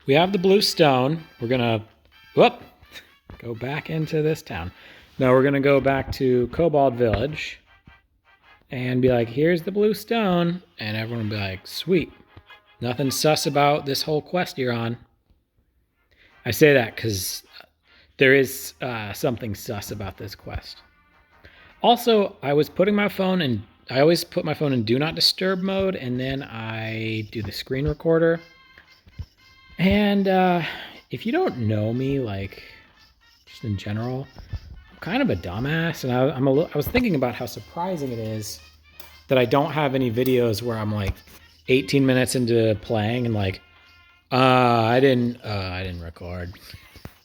we have the blue stone. We're gonna, go back into this town. No, we're gonna go back to Cobalt Village and be like, here's the blue stone. And everyone will be like, sweet. Nothing sus about this whole quest you're on. I say that because there is something sus about this quest. Also, I was putting my phone in, I always put my phone in do not disturb mode, and then I do the screen recorder. And if you don't know me, like, just in general, I'm kind of a dumbass, and I was thinking about how surprising it is that I don't have any videos where I'm like 18 minutes into playing and like, I didn't record.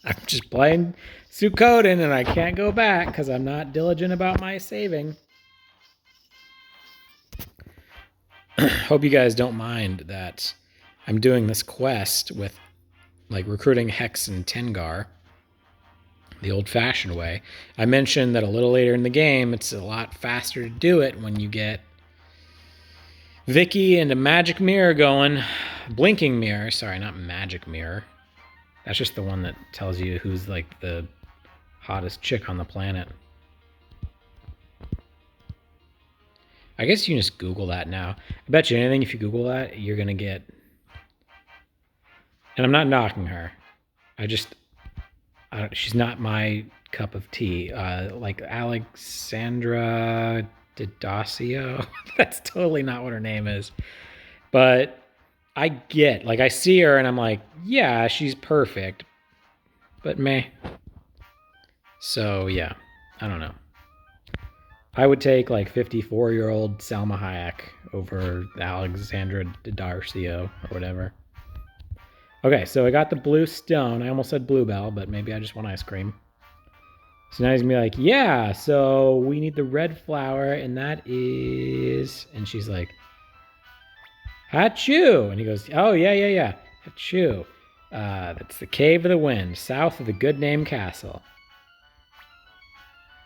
I'm just playing Suikoden and I can't go back because I'm not diligent about my saving. Hope you guys don't mind that I'm doing this quest with like recruiting Hex and Tengaar the old-fashioned way. I mentioned that a little later in the game, it's a lot faster to do it when you get Vicky and a magic mirror going. Blinking mirror, sorry, not magic mirror. That's just the one that tells you who's like the hottest chick on the planet. I guess you can just Google that now. I bet you anything, if you Google that, you're going to get... And I'm not knocking her. She's not my cup of tea. Like Alexandra Daddacio. That's totally not what her name is. But I get, like, I see her and I'm like, yeah, she's perfect. But meh. So, yeah. I don't know. I would take, like, 54-year-old Salma Hayek over Alexandra Daddacio or whatever. Okay, so I got the blue stone. I almost said bluebell, but maybe I just want ice cream. So now he's going to be like, yeah, so we need the red flower, and that is... And she's like, Hachu! And he goes, oh, yeah. Hachu. That's the Cave of the Wind, south of the Good Name Castle.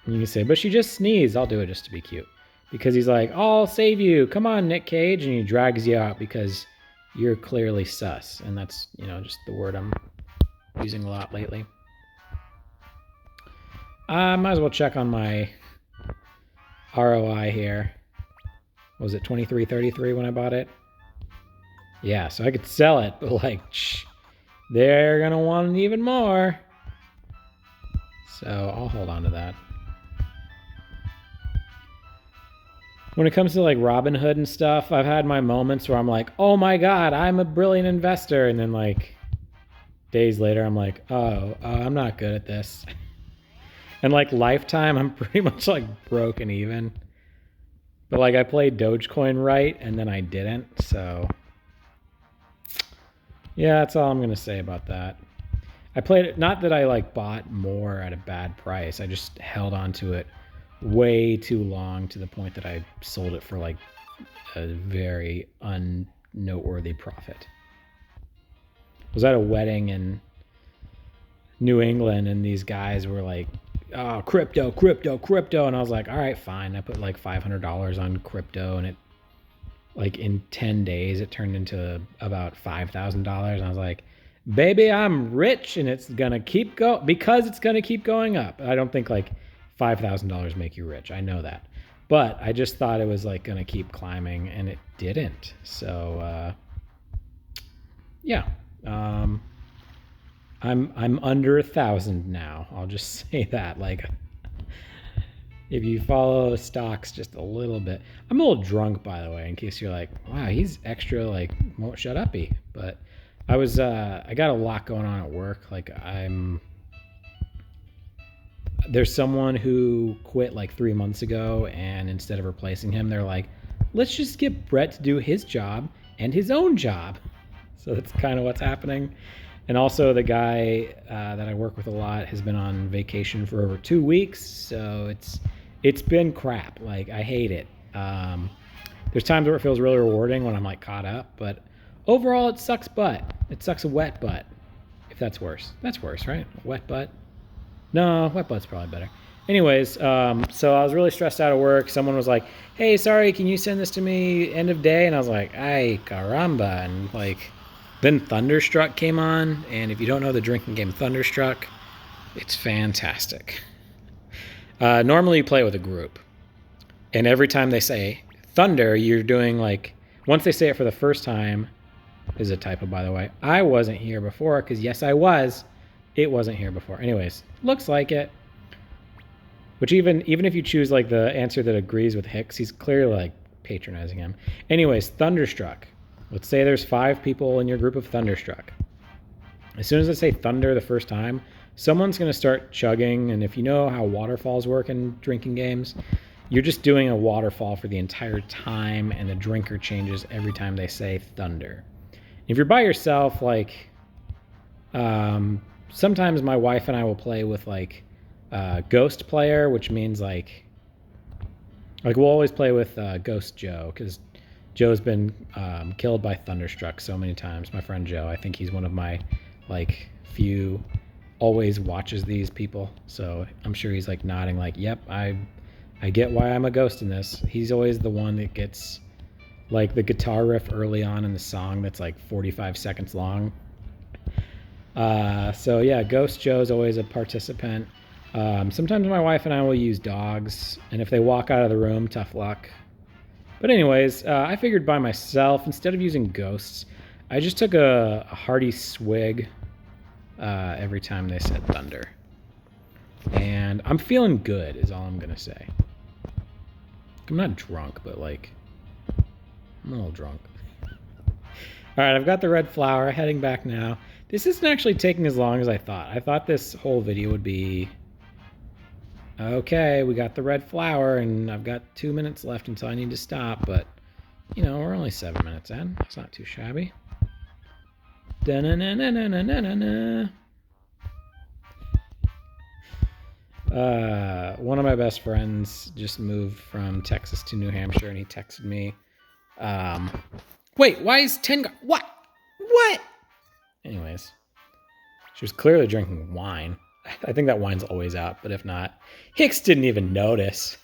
And you can say, but she just sneezed. I'll do it just to be cute. Because he's like, I'll save you. Come on, Nick Cage. And he drags you out because you're clearly sus. And that's, just the word I'm using a lot lately. I might as well check on my ROI here. What was it, $23.33 when I bought it? Yeah, so I could sell it, but like, they're gonna want even more. So I'll hold on to that. When it comes to like Robinhood and stuff, I've had my moments where I'm like, oh my God, I'm a brilliant investor. And then like days later, I'm like, I'm not good at this. And like Lifetime, I'm pretty much like broken even. But like I played Dogecoin right and then I didn't. So yeah, that's all I'm going to say about that. I played it, not that I like bought more at a bad price. I just held on to it way too long to the point that I sold it for like a very unnoteworthy profit. I was at a wedding in New England and these guys were like, oh, crypto. And I was like, all right, fine. I put like $500 on crypto and it like in 10 days, it turned into about $5,000. And I was like, baby, I'm rich and it's going to keep because it's going to keep going up. I don't think like $5,000 make you rich. I know that. But I just thought it was like going to keep climbing and it didn't. So, yeah. I'm under 1,000 now. I'll just say that. Like, if you follow stocks just a little bit. I'm a little drunk, by the way, in case you're like, wow, he's extra, like, won't shut up-y. But I got a lot going on at work. Like, there's someone who quit like 3 months ago, and instead of replacing him, they're like, let's just get Brett to do his job and his own job. So that's kind of what's happening. And also the guy that I work with a lot has been on vacation for over 2 weeks. So it's been crap. Like, I hate it. There's times where it feels really rewarding when I'm like caught up, but overall it sucks butt. It sucks a wet butt. If that's worse. That's worse, right? Wet butt? No, wet butt's probably better. Anyways, so I was really stressed out at work. Someone was like, hey, sorry, can you send this to me end of day? And I was like, ay, caramba. And like, Then Thunderstruck came on, and if you don't know the drinking game Thunderstruck, it's fantastic. Normally you play with a group, and every time they say thunder, you're doing like, once they say it for the first time, is a typo by the way. I wasn't here before, because yes I was. It wasn't here before. Anyways, looks like it. Which even if you choose like the answer that agrees with Hicks, he's clearly like patronizing him. Anyways, Thunderstruck. Let's say there's 5 people in your group of Thunderstruck. As soon as I say thunder the first time, someone's going to start chugging, and if you know how waterfalls work in drinking games, you're just doing a waterfall for the entire time, and the drinker changes every time they say thunder. If you're by yourself, like, sometimes my wife and I will play with like Ghost Player, which means like we'll always play with Ghost Joe, because Joe's been killed by Thunderstruck so many times. My friend Joe, I think he's one of my like few always watches these people, so I'm sure he's like nodding like, yep, I get why I'm a ghost in this. He's always the one that gets like the guitar riff early on in the song that's like 45 seconds long. So yeah, Ghost Joe's always a participant. Sometimes my wife and I will use dogs, and if they walk out of the room, tough luck. But anyways, I figured by myself, instead of using ghosts, I just took a hearty swig every time they said thunder. And I'm feeling good is all I'm going to say. I'm not drunk, but like, I'm a little drunk. All right, I've got the red flower, heading back now. This isn't actually taking as long as I thought. I thought this whole video would be, okay, we got the red flower, and I've got 2 minutes left until I need to stop, but, you know, we're only 7 minutes in. It's not too shabby. Da-na-na-na-na-na-na-na. One of my best friends just moved from Texas to New Hampshire, and he texted me, wait, why is Tengaar? What? Anyways, she was clearly drinking wine. I think that wine's always out, but if not, Hicks didn't even notice.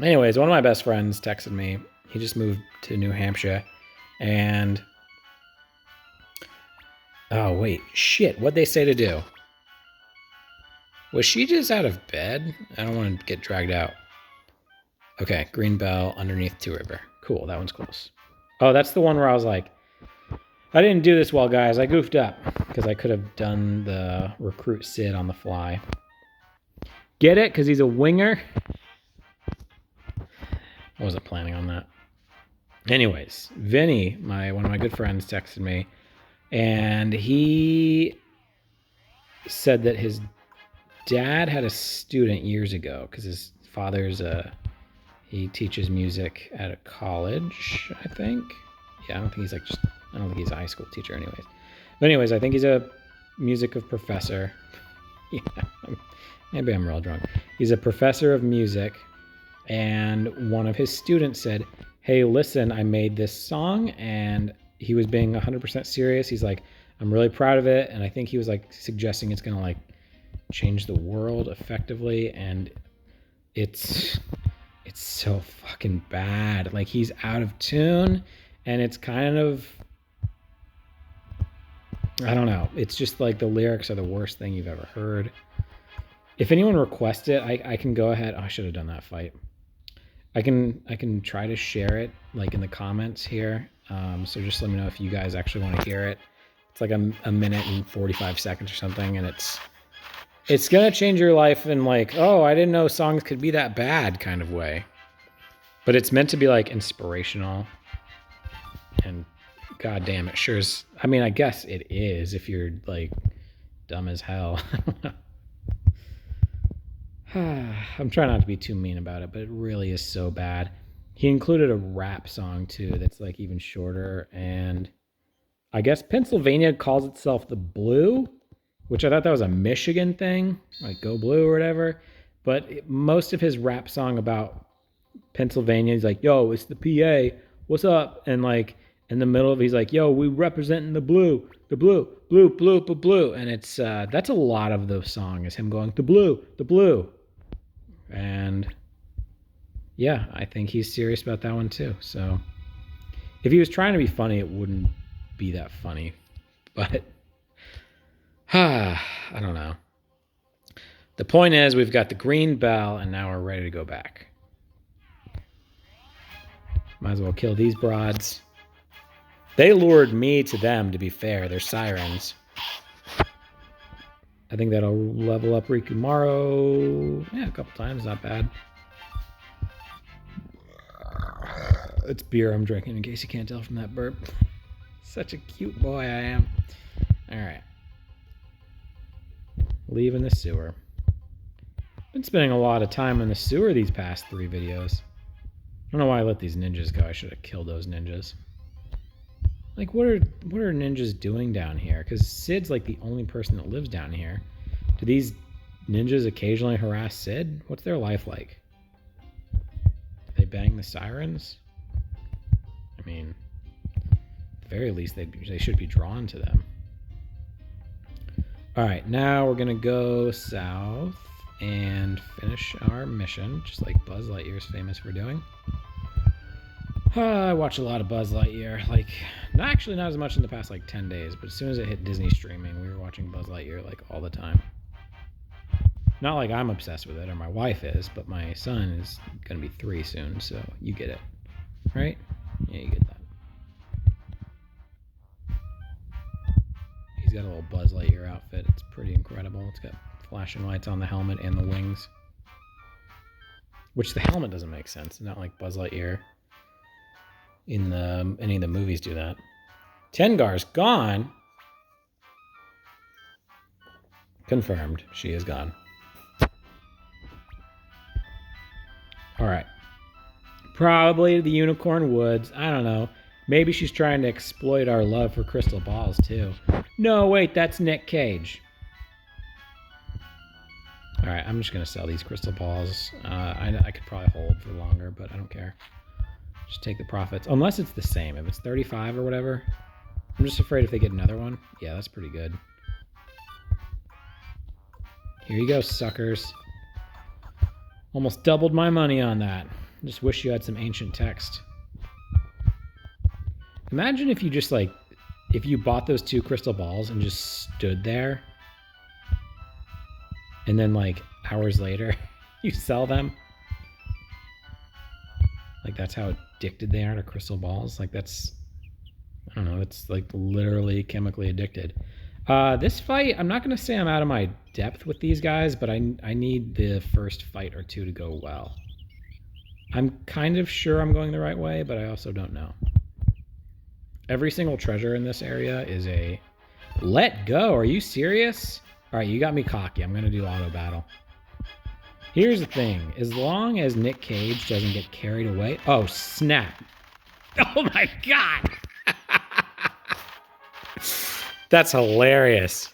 Anyways, one of my best friends texted me. He just moved to New Hampshire, and oh wait, shit, what'd they say to do? Was she just out of bed? I don't want to get dragged out. Okay, green bell underneath Two River. Cool, that one's close. Oh, that's the one where I was like, I didn't do this well, guys. I goofed up, because I could have done the recruit Sid on the fly. Get it? Because he's a winger? I wasn't planning on that. Anyways, Vinny, one of my good friends, texted me, and he said that his dad had a student years ago, because his father's he teaches music at a college, I think. Yeah, I don't think he's a high school teacher anyways. But anyways, I think he's a music professor. Yeah, maybe I'm real drunk. He's a professor of music, and one of his students said, hey, listen, I made this song, and he was being 100% serious. He's like, I'm really proud of it, and I think he was like suggesting it's gonna like change the world effectively, and it's so fucking bad. Like, he's out of tune, and it's kind of, I don't know. It's just like the lyrics are the worst thing you've ever heard. If anyone requests it, I can go ahead. Oh, I should have done that fight. I can try to share it like in the comments here. So just let me know if you guys actually want to hear it. It's like a minute and 45 seconds or something, and it's gonna change your life in like, oh, I didn't know songs could be that bad kind of way. But it's meant to be like inspirational, and god damn, it sure is. I mean, I guess it is if you're like dumb as hell. I'm trying not to be too mean about it, but it really is so bad. He included a rap song too that's like even shorter, and I guess Pennsylvania calls itself the Blue, which I thought that was a Michigan thing, like Go Blue or whatever. But most of his rap song about Pennsylvania, he's like, yo, it's the PA, what's up? And like in the middle of it, he's like, yo, we representing the blue, blue, blue, blue. And it's that's a lot of the song is him going, the blue. And yeah, I think he's serious about that one too. So if he was trying to be funny, it wouldn't be that funny. But I don't know. The point is, we've got the green bell, and now we're ready to go back. Might as well kill these broads. They lured me to them, to be fair. They're sirens. I think that'll level up Rikimaru. Yeah, a couple times. Not bad. It's beer I'm drinking, in case you can't tell from that burp. Such a cute boy I am. All right. Leaving the sewer. Been spending a lot of time in the sewer these past 3 videos. I don't know why I let these ninjas go. I should have killed those ninjas. Like, what are ninjas doing down here? Because Sid's like the only person that lives down here. Do these ninjas occasionally harass Sid? What's their life like? Do they bang the sirens? I mean, at the very least, they should be drawn to them. All right, now we're going to go south and finish our mission, just like Buzz Lightyear is famous for doing. I watch a lot of Buzz Lightyear, like, not as much in the past, like, 10 days, but as soon as it hit Disney streaming, we were watching Buzz Lightyear, like, all the time. Not like I'm obsessed with it, or my wife is, but my son is going to be 3 soon, so you get it. Right? Yeah, you get that. He's got a little Buzz Lightyear outfit. It's pretty incredible. It's got flashing lights on the helmet and the wings. Which the helmet doesn't make sense. Not like Buzz Lightyear in any of the movies do that. Tengaar's gone. Confirmed. She is gone. Alright. Probably the Unicorn Woods. I don't know. Maybe she's trying to exploit our love for crystal balls, too. No, wait, that's Nick Cage. Alright, I'm just going to sell these crystal balls. I could probably hold for longer, but I don't care. Just take the profits. Unless it's the same. If it's 35 or whatever. I'm just afraid if they get another one. Yeah, that's pretty good. Here you go, suckers. Almost doubled my money on that. Just wish you had some ancient text. Imagine if you just, like, if you bought those 2 crystal balls and just stood there. And then, like, hours later, you sell them. Like, that's how addicted they are to crystal balls. Like, that's, I don't know, it's, like, literally chemically addicted. This fight, I'm not going to say I'm out of my depth with these guys, but I need the first fight or 2 to go well. I'm kind of sure I'm going the right way, but I also don't know. Every single treasure in this area is a... Let go! Are you serious? Alright, you got me cocky. I'm going to do auto battle. Here's the thing. As long as Nick Cage doesn't get carried away... Oh, snap. Oh my god! That's hilarious.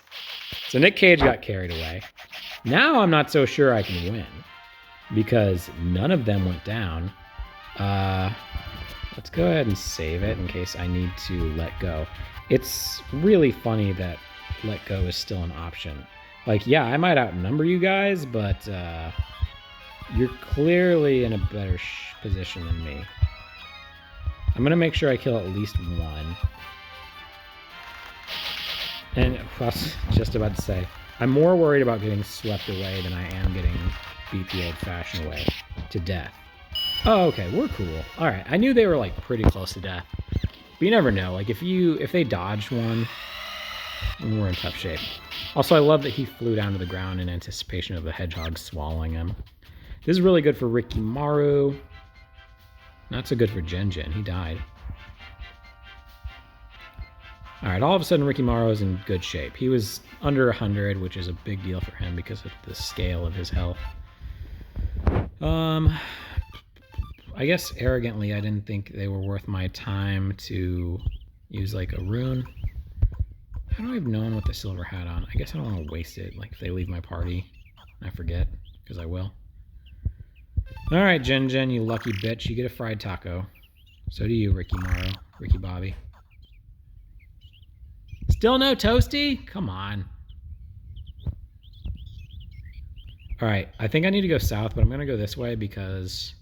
So Nick Cage got carried away. Now I'm not so sure I can win. Because none of them went down. Let's go ahead and save it in case I need to let go. It's really funny that let go is still an option. Like, yeah, I might outnumber you guys, but you're clearly in a better position than me. I'm going to make sure I kill at least one. And I was just about to say, I'm more worried about getting swept away than I am getting beat the old-fashioned way to death. Oh, okay, we're cool. All right, I knew they were, like, pretty close to death. But you never know. Like, if they dodged one, then we're in tough shape. Also, I love that he flew down to the ground in anticipation of the hedgehog swallowing him. This is really good for Rikimaru. Not so good for Jin. He died. All right, all of a sudden, Rikimaru is in good shape. He was under 100, which is a big deal for him because of the scale of his health. I guess arrogantly, I didn't think they were worth my time to use like a rune. How do I have known with the silver hat on? I guess I don't want to waste it. Like if they leave my party, I forget, because I will. All right, Jin, you lucky bitch. You get a fried taco. So do you, Rikimaru. Ricky Bobby. Still no toasty? Come on. All right, I think I need to go south, but I'm going to go this way because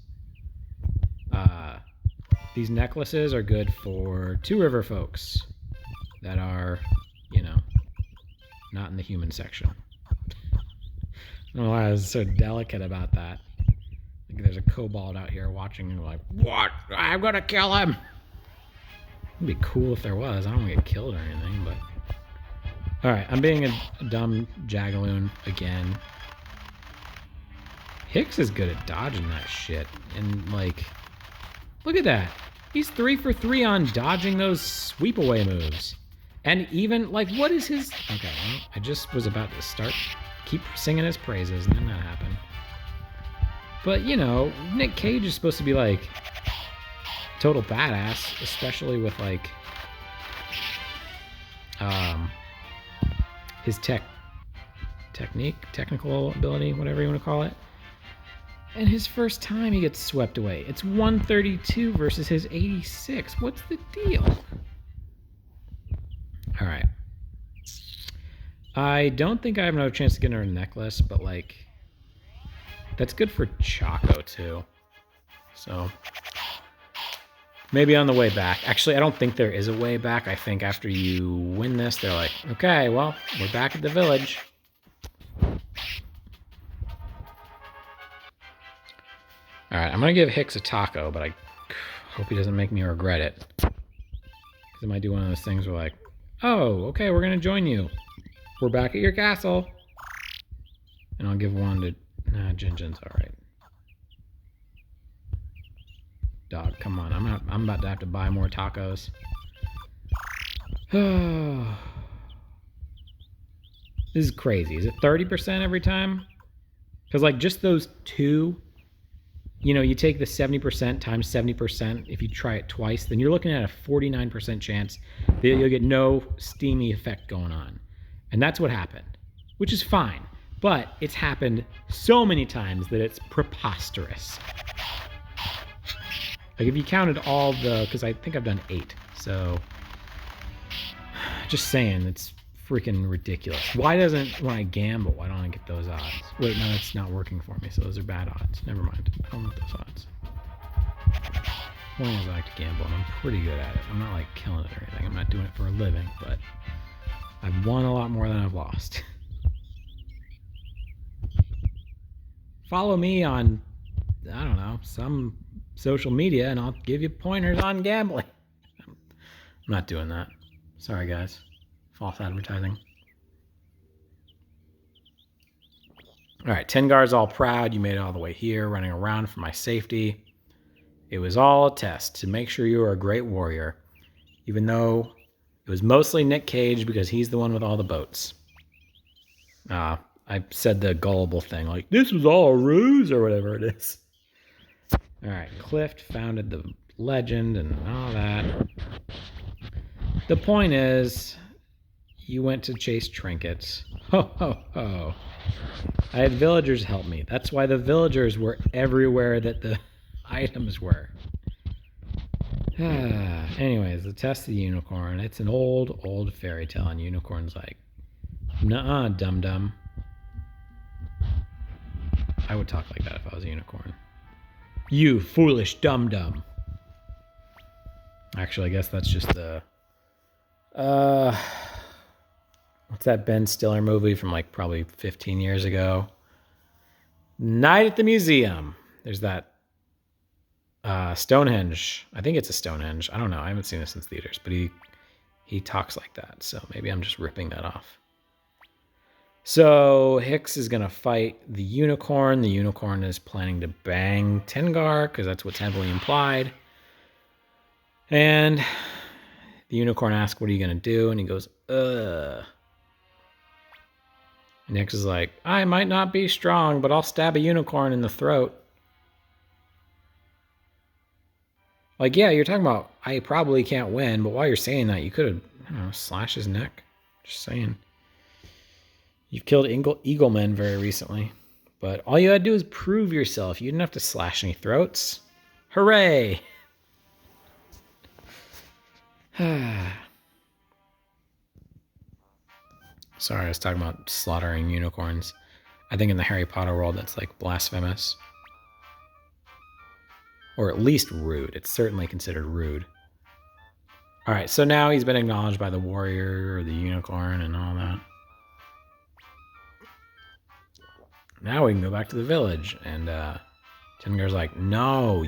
these necklaces are good for 2 river folks that are, you know, not in the human section. I don't know why I was so delicate about that. Like there's a kobold out here watching and like, what? I'm gonna kill him! It'd be cool if there was. I don't want to get killed or anything, but... Alright, I'm being a dumb jagaloon again. Hicks is good at dodging that shit. And, like... Look at that! He's 3 for 3 on dodging those sweep-away moves. And even, like, what is his... Okay, well, I just was about to keep singing his praises, and then that happened. But, you know, Nick Cage is supposed to be, like... total badass, especially with, like... his technical ability, whatever you want to call it. And his first time he gets swept away. It's 132 versus his 86. What's the deal? All right. I don't think I have another chance to get her necklace, but like, that's good for Choco too. So maybe on the way back. Actually, I don't think there is a way back. I think after you win this, they're like, okay, well, we're back at the village. All right, I'm going to give Hicks a taco, but I hope he doesn't make me regret it. Because it might do one of those things where like, oh, okay, we're going to join you. We're back at your castle. And I'll give one to... Nah, Jinjin's all right. Dog, come on. I'm about to have to buy more tacos. This is crazy. Is it 30% every time? Because like just those 2, you know, you take the 70% times 70%. If you try it twice, then you're looking at a 49% chance that you'll get no steamy effect going on. And that's what happened, which is fine. But it's happened so many times that it's preposterous. Like if you counted all the, because I think I've done 8, so just saying, it's freaking ridiculous. Why doesn't, when I gamble, why don't I get those odds? Wait, no, it's not working for me, so those are bad odds. Never mind, I don't want those odds. Point is, I like to gamble, and I'm pretty good at it. I'm not like killing it or anything. I'm not doing it for a living, but I've won a lot more than I've lost. Follow me on, I don't know, some social media and I'll give you pointers on gambling. I'm not doing that. Sorry guys. False advertising. Alright, Tengaar's all proud. You made it all the way here, running around for my safety. It was all a test to make sure you were a great warrior, even though it was mostly Nick Cage because he's the one with all the boats. I said the gullible thing, like, this was all a ruse or whatever it is. Alright, Clift founded the legend and all that. The point is, you went to chase trinkets. Ho, ho, ho. I had villagers help me. That's why the villagers were everywhere that the items were. Anyways, the test of the unicorn. It's an old fairy tale, and unicorn's like, nuh-uh, dum-dum. I would talk like that if I was a unicorn. You foolish dum-dum. Actually, I guess that's just the... what's that Ben Stiller movie from like probably 15 years ago? Night at the Museum. There's that Stonehenge. I think it's a Stonehenge. I don't know. I haven't seen it since theaters, but he talks like that. So maybe I'm just ripping that off. So Hicks is going to fight the unicorn. The unicorn is planning to bang Tengaar because that's what's heavily implied. And the unicorn asks, what are you going to do? And he goes, ugh. And Hicks is like, I might not be strong, but I'll stab a unicorn in the throat. Like, yeah, you're talking about I probably can't win, but while you're saying that, you could have, I don't know, slashed his neck. Just saying. You've killed Eaglemen very recently, but all you had to do is prove yourself. You didn't have to slash any throats. Hooray! Sorry, I was talking about slaughtering unicorns. I think in the Harry Potter world, that's like blasphemous. Or at least rude. It's certainly considered rude. All right, so now he's been acknowledged by the warrior or the unicorn and all that. Now we can go back to the village. And Tengaar's like, no,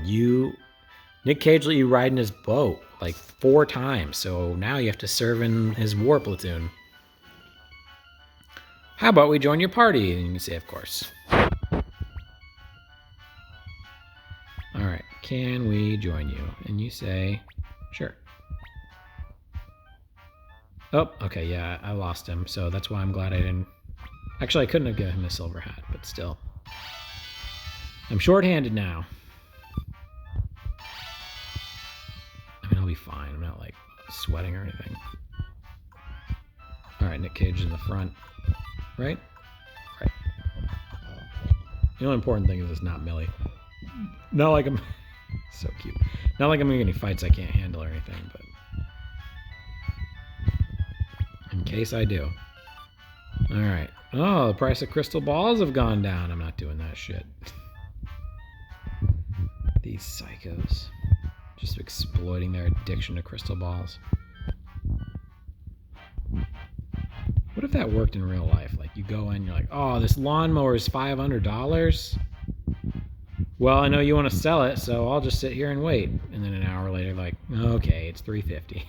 Nick Cage let you ride in his boat like 4 times. So now you have to serve in his war platoon. How about we join your party? And you can say, of course. All right, can we join you? And you say, sure. Oh, okay, yeah, I lost him. So that's why I'm glad I didn't. Actually, I couldn't have given him a silver hat, but still. I'm short-handed now. I mean, I'll be fine. I'm not, like, sweating or anything. All right, Nick Cage in the front. Right? Right. The only important thing is it's not Millie. Not like I'm... so cute. Not like I'm in any fights I can't handle or anything, but... in case I do. Alright. Oh, the price of crystal balls have gone down. I'm not doing that shit. These psychos. Just exploiting their addiction to crystal balls. What if that worked in real life? Like, you go in, you're like, oh, this lawnmower is $500? Well, I know you want to sell it, so I'll just sit here and wait. And then an hour later, like, okay, it's $350.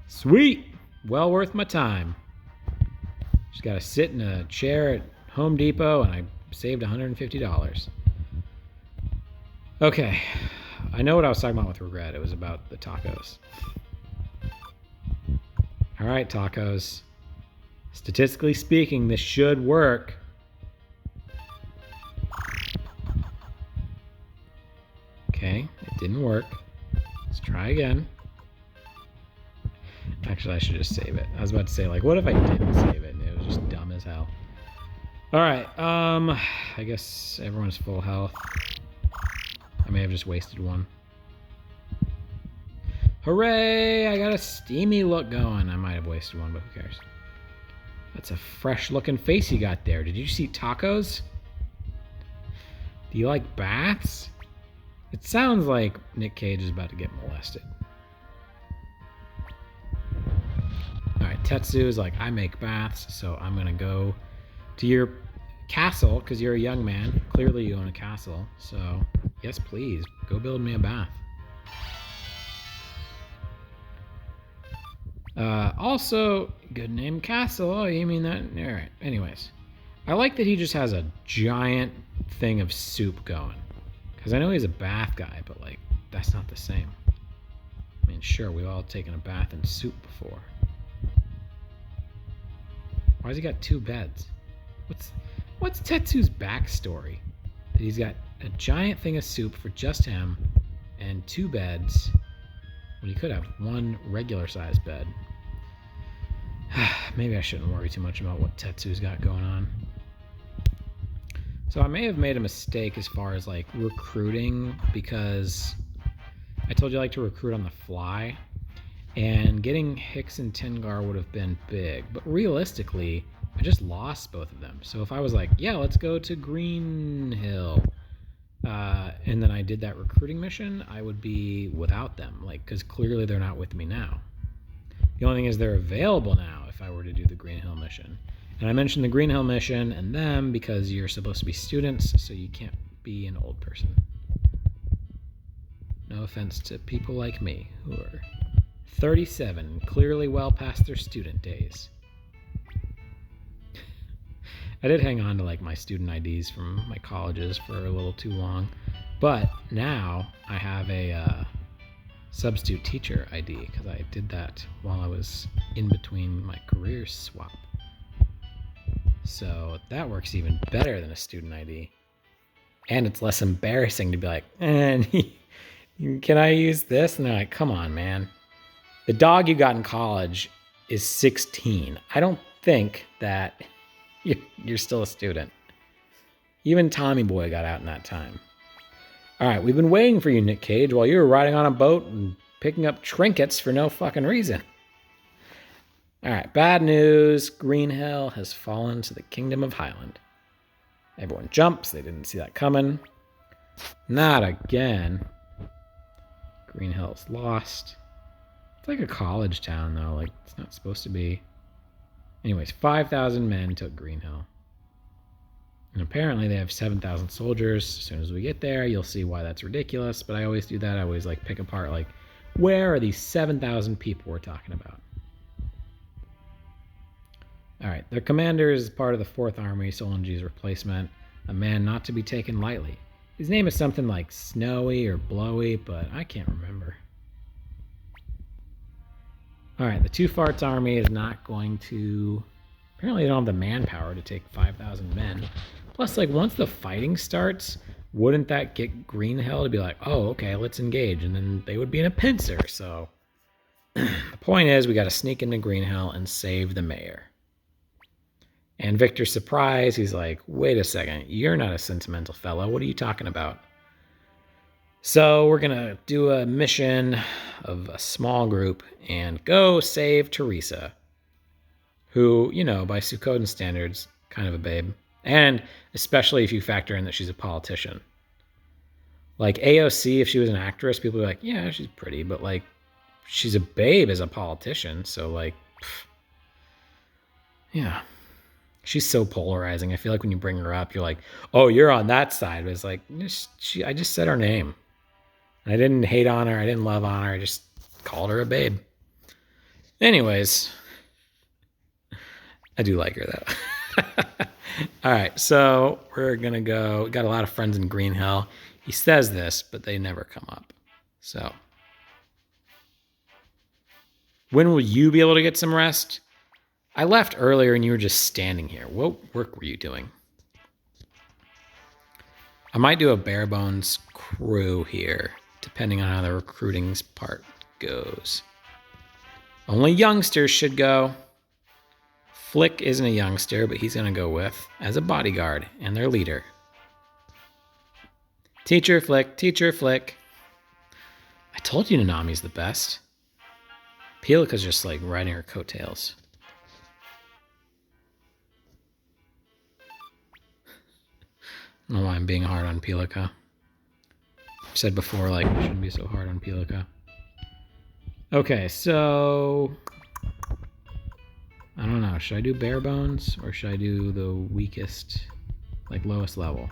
Sweet! Well worth my time. Just got to sit in a chair at Home Depot, and I saved $150. Okay. I know what I was talking about with regret. It was about the tacos. All right, tacos. Statistically speaking, this should work. Okay, it didn't work. Let's try again. Actually, I should just save it. I was about to say, like, what if I didn't save it and it was just dumb as hell? All right, I guess everyone's full health. I may have just wasted one. Hooray! I got a steamy look going. I might have wasted one, but who cares? That's a fresh-looking face you got there. Did you see tacos? Do you like baths? It sounds like Nick Cage is about to get molested. Alright, Tetsu's like, I make baths, so I'm going to go to your castle, because you're a young man. Clearly you own a castle, so yes, please, go build me a bath. Also, good name castle. Oh, you mean that? All right. Anyways, I like that he just has a giant thing of soup going. Because I know he's a bath guy, but, like, that's not the same. I mean, sure, we've all taken a bath in soup before. Why's he got 2 beds? What's Tetsu's backstory? That he's got a giant thing of soup for just him and 2 beds when he could have 1 regular-sized bed. Maybe I shouldn't worry too much about what Tetsu's got going on. So I may have made a mistake as far as, like, recruiting, because I told you I like to recruit on the fly, and getting Hicks and Tengaar would have been big. But realistically, I just lost both of them. So if I was like, yeah, let's go to Green Hill, and then I did that recruiting mission, I would be without them, like, because clearly they're not with me now. The only thing is they're available now if I were to do the Green Hill mission. And I mentioned the Green Hill mission and them because you're supposed to be students, so you can't be an old person. No offense to people like me who are 37, clearly well past their student days. I did hang on to, like, my student IDs from my colleges for a little too long, but now I have a substitute teacher ID because I did that while I was in between my career swap. So that works even better than a student ID. And it's less embarrassing to be like, can I use this? And they're like, come on, man. The dog you got in college is 16. I don't think that you're still a student. Even Tommy Boy got out in that time. All right, we've been waiting for you, Nick Cage, while you were riding on a boat and picking up trinkets for no fucking reason. All right, bad news. Green Hill has fallen to the Kingdom of Highland. Everyone jumps. They didn't see that coming. Not again. Green Hill's lost. It's like a college town, though. Like, it's not supposed to be. Anyways, 5,000 men took Green Hill. And apparently they have 7,000 soldiers. As soon as we get there, you'll see why that's ridiculous. But I always do that. I always like pick apart, like, where are these 7,000 people we're talking about? All right, their commander is part of the 4th Army, Solange's replacement, a man not to be taken lightly. His name is something like Snowy or Blowy, but I can't remember. All right, the 2 Farts Army is not going to... Apparently they don't have the manpower to take 5,000 men. Plus, like, once the fighting starts, wouldn't that get Green Hill to be like, oh, okay, let's engage, and then they would be in a pincer, so... The point is, we got to sneak into Green Hill and save the mayor. And Victor's surprised. He's like, wait a second, you're not a sentimental fellow. What are you talking about? So we're going to do a mission of a small group and go save Teresa, who, you know, by Suikoden standards, kind of a babe. And especially if you factor in that she's a politician. Like AOC, if she was an actress, people would be like, yeah, she's pretty, but like, she's a babe as a politician. So like, yeah. She's so polarizing. I feel like when you bring her up, you're like, oh, you're on that side. But it's like, I just said her name. I didn't hate on her. I didn't love on her. I just called her a babe. Anyways, I do like her, though. All right, so we're going to go. We got a lot of friends in Green Hill. He says this, but they never come up. So when will you be able to get some rest? I left earlier and you were just standing here. What work were you doing? I might do a bare bones crew here, depending on how the recruiting part goes. Only youngsters should go. Flick isn't a youngster, but he's going to go with as a bodyguard and their leader. Teacher Flick, Teacher Flick. I told you Nanami's the best. Pilika's just like riding her coattails. I don't know why I'm being hard on Pilika. I've said before, like, we shouldn't be so hard on Pilika. Okay, so... I don't know. Should I do bare bones or should I do the weakest, like, lowest level?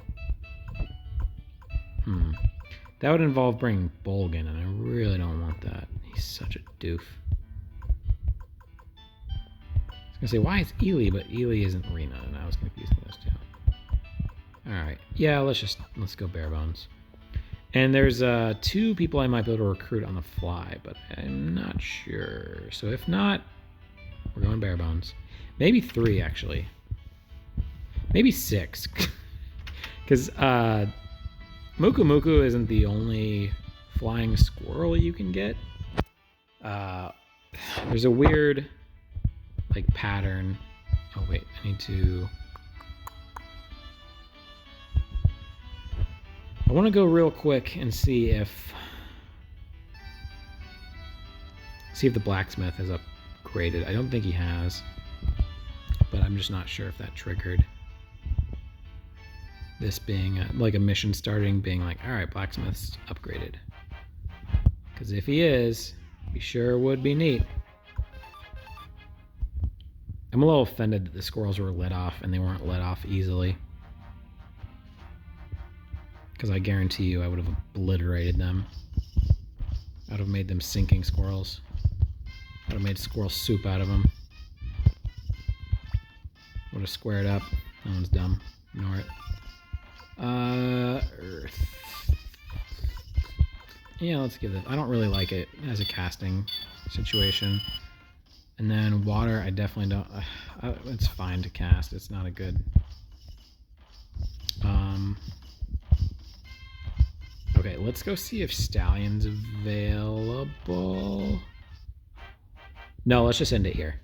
That would involve bringing Bolgan, and I really don't want that. He's such a doof. I was going to say, why is Ely? But Ely isn't Rena, and I was confusing those two. Alright, yeah, let's go bare bones. And there's 2 people I might be able to recruit on the fly, but I'm not sure. So if not, we're going bare bones. Maybe 3, actually. Maybe 6. Because Muku Muku isn't the only flying squirrel you can get. There's a weird, like, pattern. Oh, wait, I need to... I want to go real quick and see if the blacksmith is upgraded. I don't think he has, but I'm just not sure if that triggered this being like a mission starting, being like, all right, blacksmith's upgraded. Because if he is, he sure would be neat. I'm a little offended that the squirrels were let off and they weren't let off easily. Because I guarantee you I would have obliterated them. I would have made them sinking squirrels. I would have made squirrel soup out of them. Would have squared up. That one's dumb. Ignore it. Earth. Yeah, let's give it. I don't really like it as a casting situation. And then water, I definitely don't. It's fine to cast. It's not a good. Okay, let's go see if Stallion's available. No, let's just end it here.